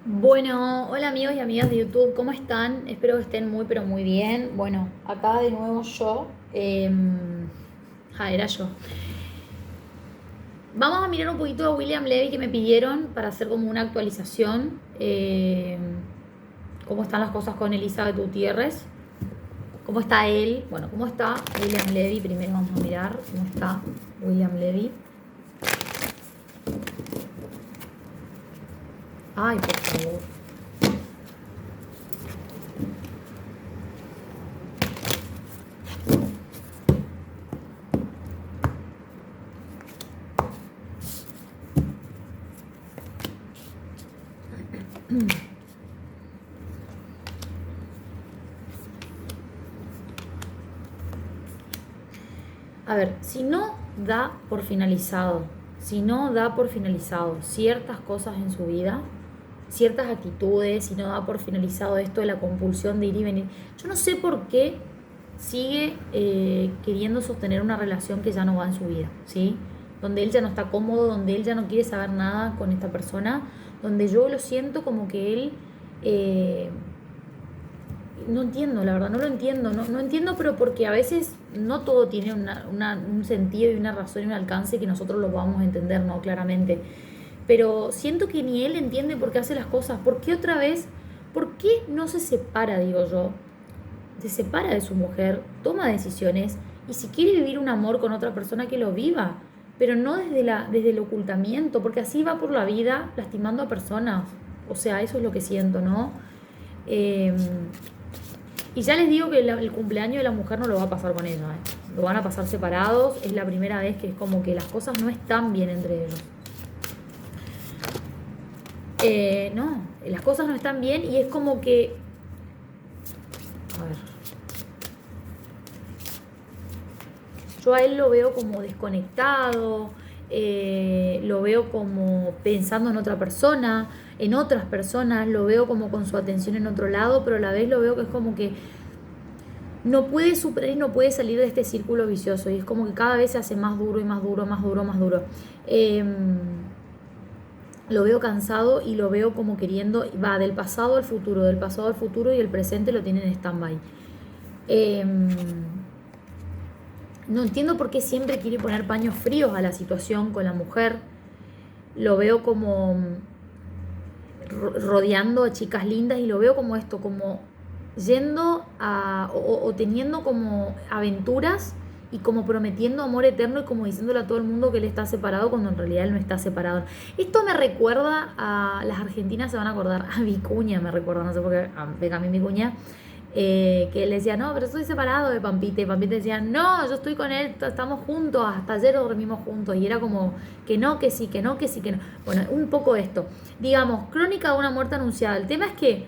Bueno, hola amigos y amigas de YouTube, ¿cómo están? Espero que estén muy pero muy bien. Bueno, acá de nuevo yo. Era yo. Vamos a mirar un poquito a William Levy que me pidieron para hacer como una actualización. Cómo están las cosas con Elizabeth Gutiérrez. ¿Cómo está él? Bueno, ¿cómo está William Levy? Primero vamos a mirar cómo está William Levy. Ay, por favor. A ver, si no da por finalizado, si no da por finalizado ciertas cosas en su vida, ciertas actitudes, si no da por finalizado esto de la compulsión de ir y venir, yo no sé por qué sigue queriendo sostener una relación que ya no va en su vida, ¿sí? Donde él ya no está cómodo, donde él ya no quiere saber nada con esta persona, donde yo lo siento como que él eh, no entiendo, la verdad, no lo entiendo, no entiendo, pero porque a veces no todo tiene un sentido y una razón y un alcance que nosotros lo vamos a entender, ¿no? Claramente. Pero siento que ni él entiende por qué hace las cosas. ¿Por qué otra vez? ¿Por qué no se separa, digo yo? Se separa de su mujer, toma decisiones y si quiere vivir un amor con otra persona que lo viva, pero no desde el ocultamiento, porque así va por la vida lastimando a personas. O sea, eso es lo que siento, ¿no? Eh, y ya les digo que el cumpleaños de la mujer no lo va a pasar con ella, ¿eh? Lo van a pasar separados. Es la primera vez que es como que las cosas no están bien entre ellos. No, las cosas no están bien y es como que... A ver. Yo a él lo veo como desconectado, lo veo como pensando en otras personas, lo veo como con su atención en otro lado, pero a la vez lo veo que es como que no puede superar y no puede salir de este círculo vicioso y es como que cada vez se hace más duro y más duro, más duro, más duro. Eh, lo veo cansado y lo veo como queriendo, va del pasado al futuro, del pasado al futuro y el presente lo tienen en stand-by. Eh, no entiendo por qué siempre quiere poner paños fríos a la situación con la mujer. Lo veo como rodeando a chicas lindas y lo veo como esto, como yendo o teniendo como aventuras y como prometiendo amor eterno y como diciéndole a todo el mundo que él está separado cuando en realidad él no está separado. Esto me recuerda a las argentinas, se van a acordar, a Vicuña me recuerda, no sé por qué, a Benjamín Vicuña, que él decía, no, pero estoy separado de Pampita. Y Pampita decía, no, yo estoy con él, estamos juntos, hasta ayer dormimos juntos. Y era como que no, que sí, que no, que sí, que no. Bueno, un poco esto. Digamos, crónica de una muerte anunciada. El tema es que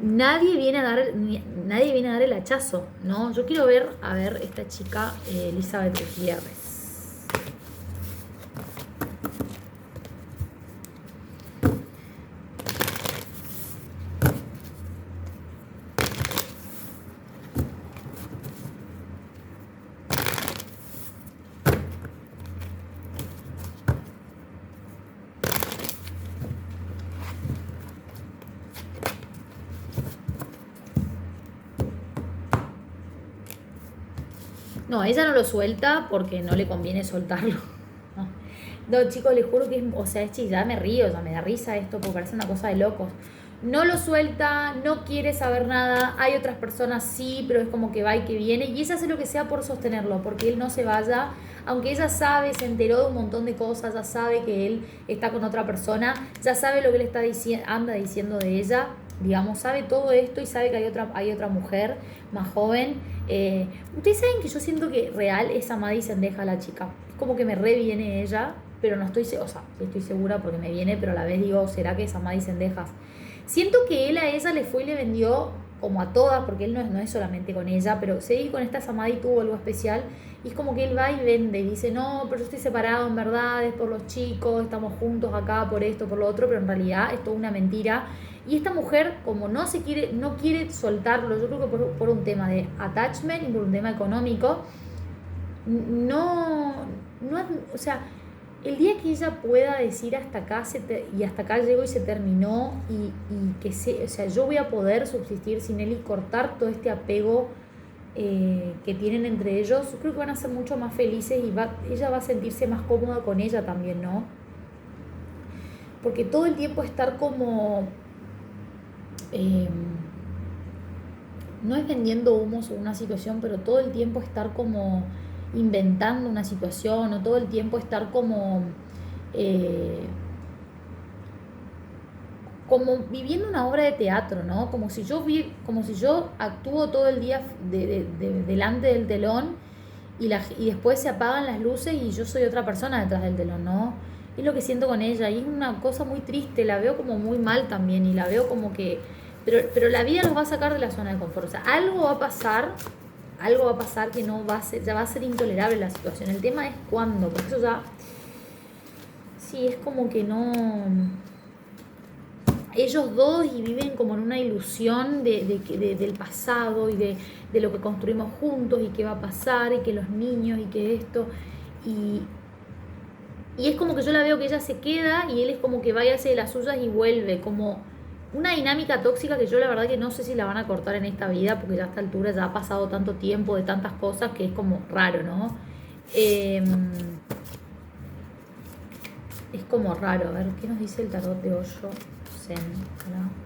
nadie viene a dar el hachazo, ¿no? Yo quiero ver, a ver, esta chica, Elizabeth Gutiérrez. No, ella no lo suelta porque no le conviene soltarlo. No, no, chicos, les juro que es, o sea, ya me río, ya me da risa esto porque parece una cosa de locos. No lo suelta, no quiere saber nada. Hay otras personas sí, pero es como que va y que viene. Y ella hace lo que sea por sostenerlo, porque él no se vaya. Aunque ella sabe, se enteró de un montón de cosas, ya sabe que él está con otra persona, ya sabe lo que él está anda diciendo de ella, digamos, sabe todo esto y sabe que hay otra mujer más joven. Ustedes saben que yo siento que real es amada y sendeja la chica. Es como que me reviene ella, pero no estoy, o sea, estoy segura porque me viene, pero a la vez digo, ¿será que es amada y sendejas? Siento que él a ella le fue y le vendió como a todas, porque él no es solamente con ella, pero sé que con esta Samadhi tuvo algo especial. Y es como que él va y vende y dice, no, pero yo estoy separado, en verdad, es por los chicos, estamos juntos acá por esto, por lo otro, pero en realidad es toda una mentira. Y esta mujer, como no quiere soltarlo, yo creo que por un tema de attachment y por un tema económico, no, o sea, el día que ella pueda decir hasta acá y hasta acá llegó y se terminó y que o sea, yo voy a poder subsistir sin él y cortar todo este apego que tienen entre ellos, creo que van a ser mucho más felices y ella va a sentirse más cómoda con ella también, ¿no? Porque todo el tiempo estar como... no es vendiendo humos o una situación, pero todo el tiempo estar como inventando una situación o todo el tiempo estar como viviendo una obra de teatro, ¿no? Como si yo actúo todo el día delante del telón y después se apagan las luces y yo soy otra persona detrás del telón, ¿no? Es lo que siento con ella y es una cosa muy triste, la veo como muy mal también y la veo como que... Pero la vida nos va a sacar de la zona de confort, o sea, algo va a pasar que no va a ser, ya va a ser intolerable la situación. El tema es cuándo, porque eso ya... Sí, es como que no... Ellos dos y viven como en una ilusión del pasado y de lo que construimos juntos y qué va a pasar y que los niños y que esto y es como que yo la veo que ella se queda y él es como que va y hace de las suyas y vuelve, como una dinámica tóxica que yo la verdad que no sé si la van a cortar en esta vida porque ya a esta altura ya ha pasado tanto tiempo de tantas cosas que es como raro, ¿no? Es como raro, a ver, ¿qué nos dice el tarot de Osho Zen? ¿No?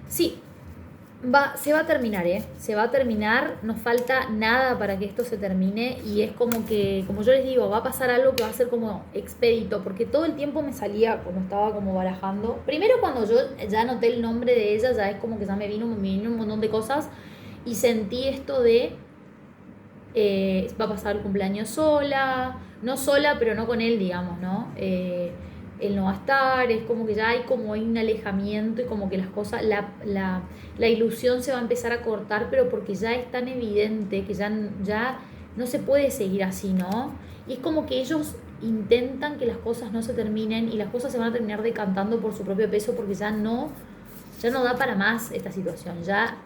Sí, se va a terminar, ¿eh? Se va a terminar, nos falta nada para que esto se termine y es como que, como yo les digo, va a pasar algo que va a ser como expedito, porque todo el tiempo me salía, cuando estaba como barajando, primero cuando yo ya anoté el nombre de ella, ya es como que ya me vino un montón de cosas y sentí esto de, va a pasar el cumpleaños sola, no sola, pero no con él, digamos, ¿no? Él no va a estar, es como que ya hay como un alejamiento y como que las cosas, la ilusión se va a empezar a cortar, pero porque ya es tan evidente que ya no se puede seguir así, ¿no? Y es como que ellos intentan que las cosas no se terminen y las cosas se van a terminar decantando por su propio peso porque ya no da para más esta situación, ya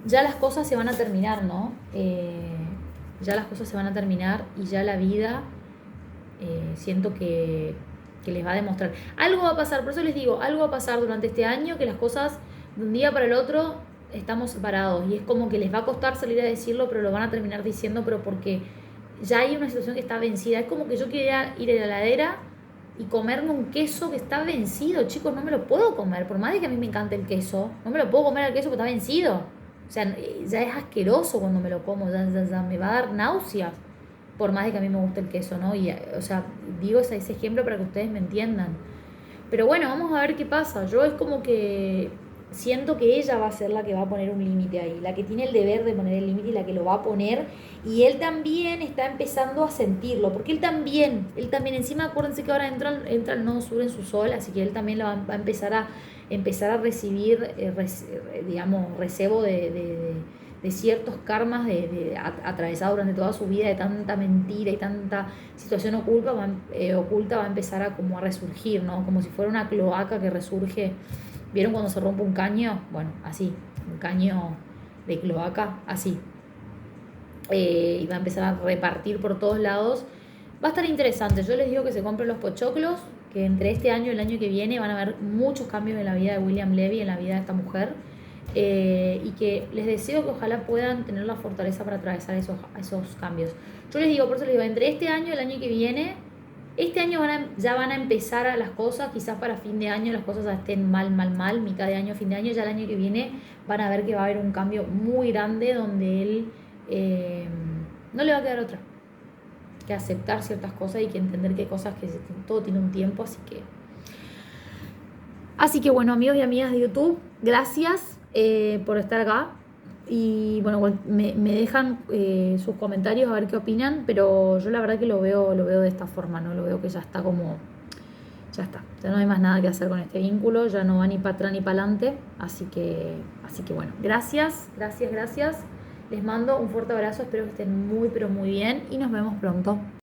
las cosas se van a terminar, ¿no? Ya las cosas se van a terminar y ya la vida siento que les va a demostrar. Algo va a pasar, por eso les digo, algo va a pasar durante este año que las cosas de un día para el otro estamos separados y es como que les va a costar salir a decirlo, pero lo van a terminar diciendo, pero porque ya hay una situación que está vencida. Es como que yo quería ir a la heladera y comerme un queso que está vencido, chicos, no me lo puedo comer, por más de que a mí me encante el queso, no me lo puedo comer el queso que está vencido. O sea, ya es asqueroso cuando me lo como, ya me va a dar náuseas, por más de que a mí me guste el queso, ¿no? Y, o sea, digo ese ejemplo para que ustedes me entiendan. Pero bueno, vamos a ver qué pasa. Yo es como que siento que ella va a ser la que va a poner un límite ahí, la que tiene el deber de poner el límite y la que lo va a poner. Y él también está empezando a sentirlo, porque él también, encima acuérdense que ahora entra el nodo sur en su sol, así que él también lo va a empezar a recibir, digamos, recebo de ciertos karmas atravesado durante toda su vida de tanta mentira y tanta situación oculta va a empezar a como a resurgir, ¿no? Como si fuera una cloaca que resurge. ¿Vieron cuando se rompe un caño? Bueno, así, un caño de cloaca, así. Y va a empezar a repartir por todos lados. Va a estar interesante. Yo les digo que se compren los pochoclos, que entre este año y el año que viene van a haber muchos cambios en la vida de William Levy, en la vida de esta mujer. Y que les deseo que ojalá puedan tener la fortaleza para atravesar esos cambios. Yo les digo, por eso les digo, entre este año y el año que viene, este año ya van a empezar a las cosas, quizás para fin de año las cosas estén mal, mitad de año, fin de año, ya el año que viene van a ver que va a haber un cambio muy grande donde él no le va a quedar otra que aceptar ciertas cosas y que entender que hay cosas que todo tiene un tiempo, así que bueno, amigos y amigas de YouTube, gracias por estar acá. Y bueno, me dejan sus comentarios a ver qué opinan, pero yo la verdad que lo veo de esta forma, ¿no? Lo veo que ya está ya no hay más nada que hacer con este vínculo, ya no va ni para atrás ni para adelante, así que bueno, gracias, les mando un fuerte abrazo, espero que estén muy pero muy bien y nos vemos pronto.